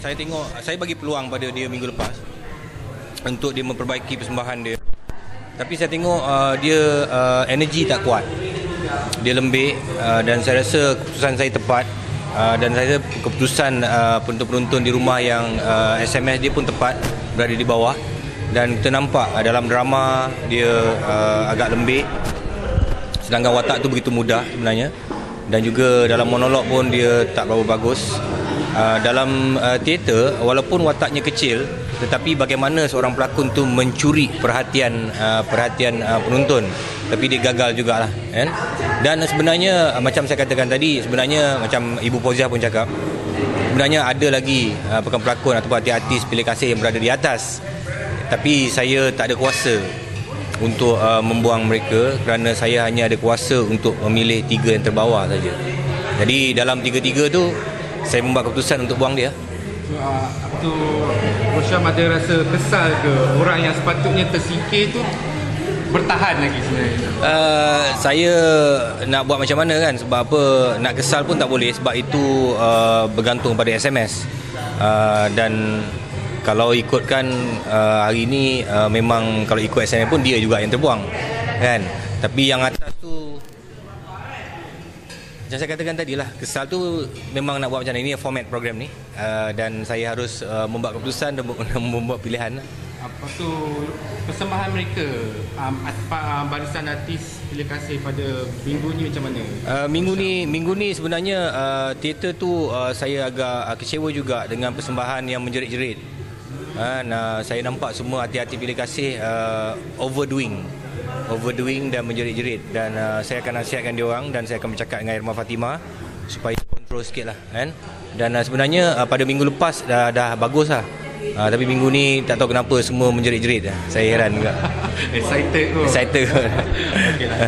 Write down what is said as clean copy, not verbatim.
Saya tengok, saya bagi peluang pada dia minggu lepas untuk dia memperbaiki persembahan dia. Tapi saya tengok dia energi tak kuat. Dia lembik dan saya rasa keputusan saya tepat. Dan saya rasa keputusan untuk penonton di rumah yang SMS dia pun tepat, berada di bawah. Dan kita nampak dalam drama dia agak lembik, sedangkan watak tu begitu mudah sebenarnya. Dan juga dalam monolog pun dia tak berapa bagus. Dalam teater, walaupun wataknya kecil, tetapi bagaimana seorang pelakon tu mencuri perhatian penonton, tapi dia gagal jugalah, kan? Dan sebenarnya macam saya katakan tadi, sebenarnya macam Ibu Poziah pun cakap, sebenarnya ada lagi pelakon ataupun artis pilih kasih yang berada di atas, tapi saya tak ada kuasa untuk membuang mereka, kerana saya hanya ada kuasa untuk memilih 3 yang terbawah saja. Jadi dalam 3-3 tu saya membuat keputusan untuk buang dia. Tu Rosyam ada rasa kesal ke orang yang sepatutnya tersingkir tu bertahan lagi sebenarnya? Saya nak buat macam mana kan, sebab apa, nak kesal pun tak boleh, sebab itu bergantung pada SMS. Dan kalau ikutkan hari ni memang kalau ikut SMS pun dia juga yang terbuang, kan. Tapi yang atas tu, macam saya katakan tadi lah, kesal tu memang nak buat macam mana. Ini format program ni, dan saya harus membuat keputusan dan membuat pilihan. Apa tu persembahan mereka, barisan artis pilih kasih pada minggu ni macam mana? Minggu ni sebenarnya teater tu saya agak kecewa juga dengan persembahan yang menjerit-jerit. Saya nampak semua hati-hati pilih kasih overdoing dan menjerit-jerit, dan saya akan nasihatkan dia orang, dan saya akan bercakap dengan Irma Fatimah supaya kontrol sikit lah, kan. Dan sebenarnya pada minggu lepas dah bagus lah, tapi minggu ni tak tahu kenapa semua menjerit-jerit. Saya heran juga. Excited kot. Okay lah.